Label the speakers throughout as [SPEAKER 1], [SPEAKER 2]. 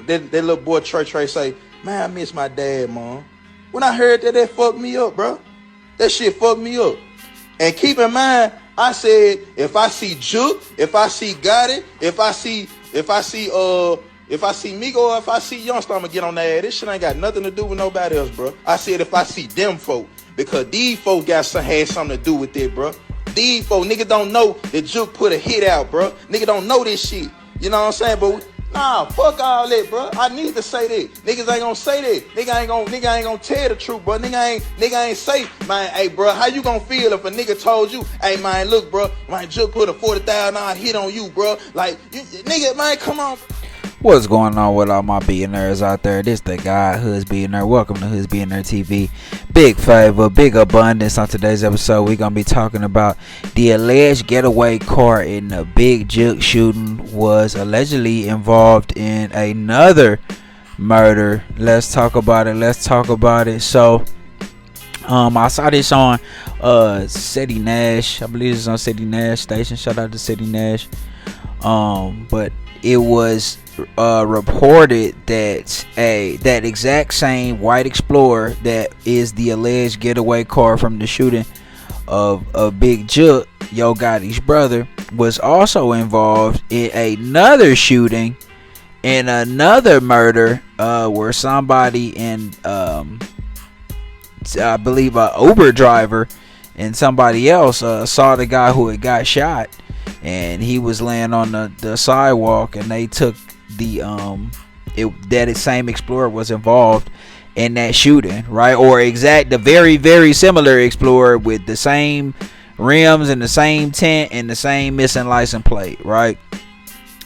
[SPEAKER 1] That little boy Trey say, man, I miss my dad, mom. When I heard that fucked me up, bro. That shit fucked me up. And keep in mind, I said, if I see Jook, if I see Gotti, if I see Migo, or if I see Youngster, I'ma get on their ass. This shit ain't got nothing to do with nobody else, bro. I said if I see them folk, because these folk had something to do with it, bro. These folk, nigga don't know that Jook put a hit out, bro. Nigga don't know this shit. You know what I'm saying? But nah, fuck all that, bro. I need to say that. Niggas ain't gonna say that. Nigga ain't gonna tell the truth, bro. Nigga ain't say, man, hey, bro, how you gonna feel if a nigga told you, hey, man, look, bro, man, Jook put a $40,000 hit on you, bro. Like, nigga, man, come on.
[SPEAKER 2] What's going on with all my billionaires out there? This the guy, Hoods Billionaire. Welcome to Hoods Billionaire TV. Big favor, big abundance. On today's episode, we're going to be talking about the alleged getaway car in the Big Jook shooting was allegedly involved in another murder. Let's talk about it. So, I saw this on City Nash. I believe it's on City Nash station. Shout out to City Nash. But it was reported that that exact same white Explorer that is the alleged getaway car from the shooting of Big Jook, Yo Gotti's brother, was also involved in another shooting and another murder where somebody in I believe a Uber driver and somebody else saw the guy who had got shot, and he was laying on the sidewalk, and they took that same Explorer was involved in that shooting, right? Or the very, very similar Explorer with the same rims and the same tint and the same missing license plate, right?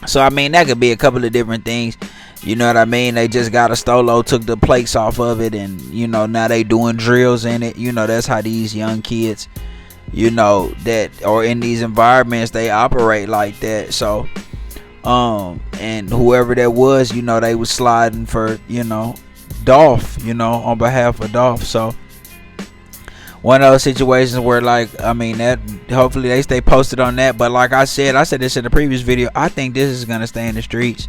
[SPEAKER 2] So I mean, that could be a couple of different things. You know what I mean? They just got a Stolo, took the plates off of it, and now they doing drills in it. That's how these young kids, that or in these environments, they operate like that. So and whoever that was, they was sliding for Dolph, on behalf of Dolph. So one of those situations where, like, I mean, that hopefully they stay posted on that. But like I said this in the previous video, I think this is gonna stay in the streets.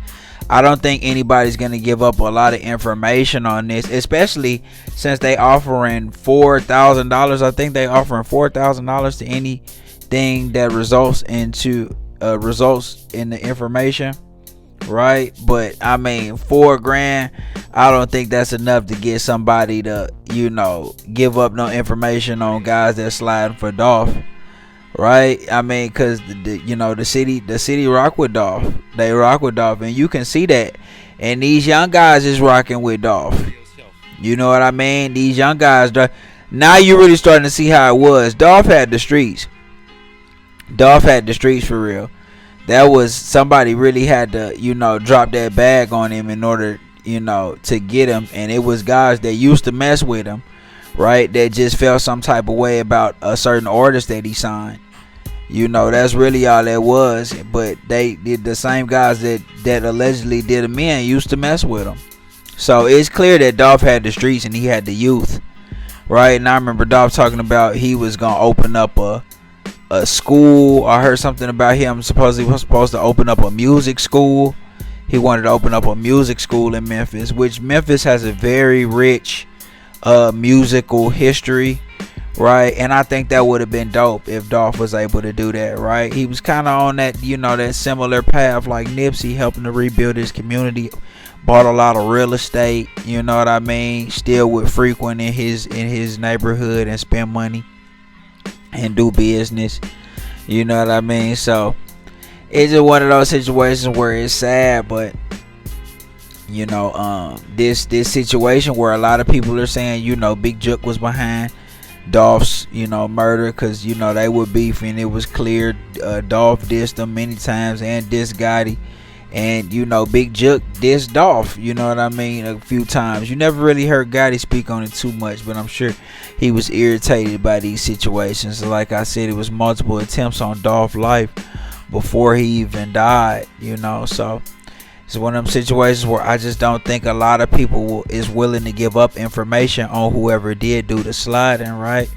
[SPEAKER 2] I don't think anybody's gonna give up a lot of information on this, especially since they offering $4,000. I think they offering $4,000 to anything that results in the information, right? But I mean, $4,000, I don't think that's enough to get somebody to give up no information on guys that sliding for Dolph, right? I mean, because the city rock with Dolph. They rock with Dolph, and you can see that. And these young guys is rocking with Dolph. You know what I mean? These young guys. Now you're really starting to see how it was. Dolph had the streets. Dolph had the streets for real. That was somebody really had to drop that bag on him in order to get him, and it was guys that used to mess with him, right? That just felt some type of way about a certain artist that he signed. That's really all that was. But they did, the same guys that allegedly did him in used to mess with him. So it's clear that Dolph had the streets and he had the youth, right? And I remember Dolph talking about he was gonna open up a school. I heard something about him supposedly was supposed to open up a music school. He wanted to open up a music school in Memphis, which Memphis has a very rich musical history, right? And I think that would have been dope if Dolph was able to do that, right? He was kind of on that, that similar path like Nipsey, helping to rebuild his community, bought a lot of real estate, you know what I mean? Still would frequent in his neighborhood and spend money and do business, you know what I mean? So it's just one of those situations where it's sad, but this situation where a lot of people are saying Big Jook was behind Dolph's murder, because they were beefing. It was clear Dolph dissed them many times and dissed Gotti, and Big Jook dissed Dolph, you know what I mean, a few times. You never really heard Gotti speak on it too much, but I'm sure he was irritated by these situations. Like I said, it was multiple attempts on Dolph's life before he even died, so it's one of them situations where I just don't think a lot of people is willing to give up information on whoever did do the sliding, right?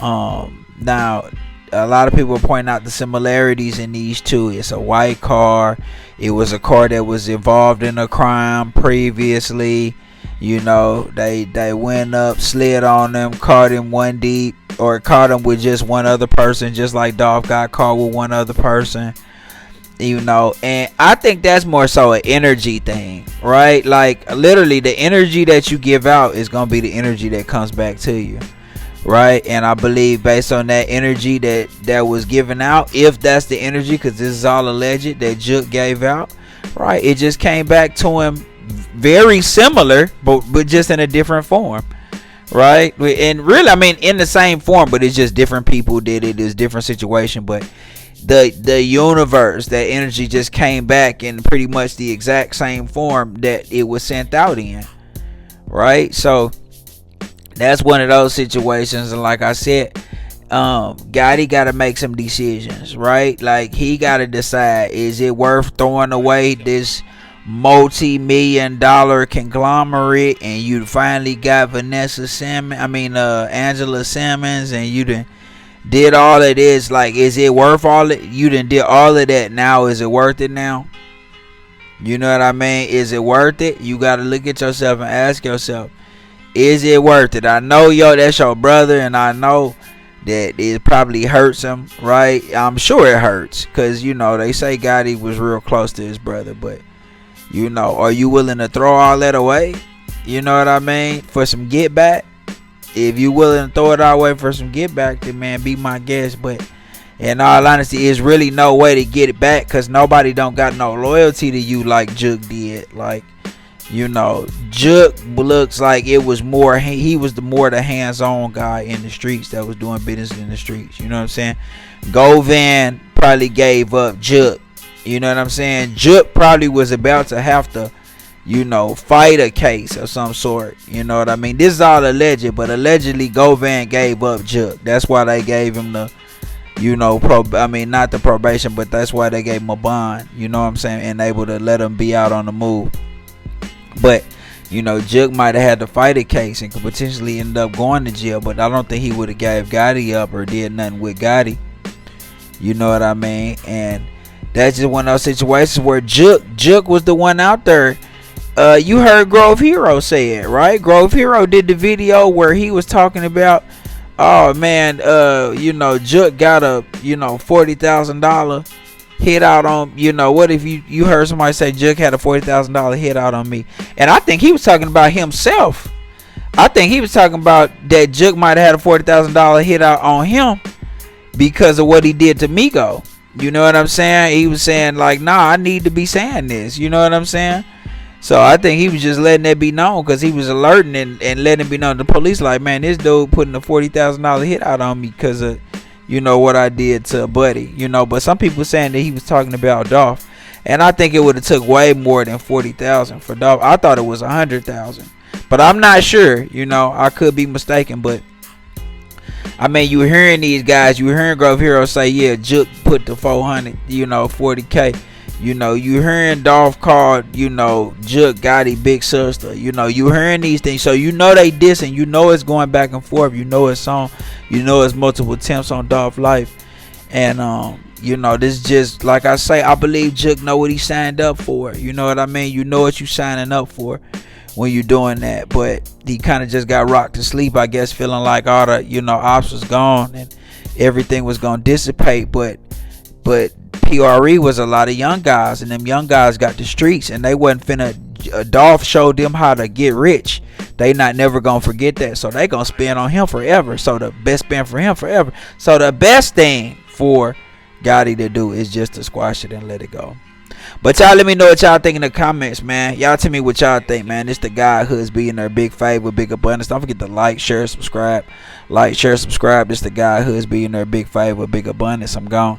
[SPEAKER 2] Now a lot of people point out the similarities in these two. It's a white car. It was a car that was involved in a crime previously. You know, they went up, slid on them, caught him one deep, or caught him with just one other person, just like Dolph got caught with one other person. You know, and I think that's more so an energy thing, right? Like literally the energy that you give out is gonna be the energy that comes back to you, right? And I believe based on that energy that was given out, if that's the energy, because this is all alleged, that Jook gave out, right? It just came back to him very similar, but just in a different form, right? And really, I mean, in the same form, but it's just different people did it. It's different situation, but the universe, that energy just came back in pretty much the exact same form that it was sent out in, right? So that's one of those situations. And like I said, Gotti got to make some decisions, right? Like he got to decide, is it worth throwing away this multi-million-dollar conglomerate, and you finally got Angela Simmons, and you did all of this? Like, is it worth all it? You done did all of that. Now is it worth it now? You know what I mean? Is it worth it? You got to look at yourself and ask yourself, is it worth it? I know, that's your brother, and I know that it probably hurts him, right? I'm sure it hurts, because they say Gotti was real close to his brother, but are you willing to throw all that away? You know what I mean? For some get back? If you willing to throw it all away for some get back, then man, be my guest. But in all honesty, there's really no way to get it back, because nobody don't got no loyalty to you like Jook did. Like, Jook looks like it was more, he was the hands-on guy in the streets that was doing business in the streets. You know what I'm saying? Govan probably gave up Jook. You know what I'm saying? Jook probably was about to have to, fight a case of some sort. You know what I mean? This is all alleged, but allegedly Govan gave up Jook. That's why they gave him the, not the probation, but that's why they gave him a bond. You know what I'm saying? And able to let him be out on the move. But, Jook might have had to fight a case and could potentially end up going to jail, but I don't think he would have gave Gotti up or did nothing with Gotti. You know what I mean? And that's just one of those situations where Jook was the one out there. You heard Grove Hero say it, right? Grove Hero did the video where he was talking about, oh man, Jook got a $40,000 hit out on, what if you heard somebody say Jook had a $40,000 hit out on me? And I think he was talking about himself. I think he was talking about that Jook might have had a $40,000 hit out on him because of what he did to Migo. You know what I'm saying? He was saying like, nah, I need to be saying this. You know what I'm saying? So I think he was just letting that be known, because he was alerting and letting it be known to the police, like, man, this dude putting a $40,000 hit out on me because of, what I did to a buddy. But some people saying that he was talking about Dolph, and I think it would have took way more than $40,000 for Dolph. I thought it was $100,000, but I'm not sure. I could be mistaken, but I mean, you were hearing these guys, you were hearing Grove Hero say, yeah, Jook put the 400, $40K. You hearing Dolph called, Jook Gotti big sister. You hearing these things, so they dissing. It's going back and forth. It's on. It's multiple attempts on Dolph's life, and this just like I say. I believe Jook know what he signed up for. You know what I mean? You know what you signing up for when you're doing that. But he kind of just got rocked to sleep, I guess, feeling like all the ops was gone and everything was gonna dissipate. But PRE was a lot of young guys, and them young guys got the streets, and they wasn't finna. Dolph showed them how to get rich. They not never gonna forget that, so they gonna spend on him forever. So the best spend for him forever. So the best thing for Gotti to do is just to squash it and let it go. But y'all let me know what y'all think in the comments, man. Y'all tell me what y'all think, man. It's the guy who's being their big favor, big abundance. Don't forget to like, share, subscribe. Like, share, subscribe. It's the guy who's being their big favor, big abundance. I'm gone.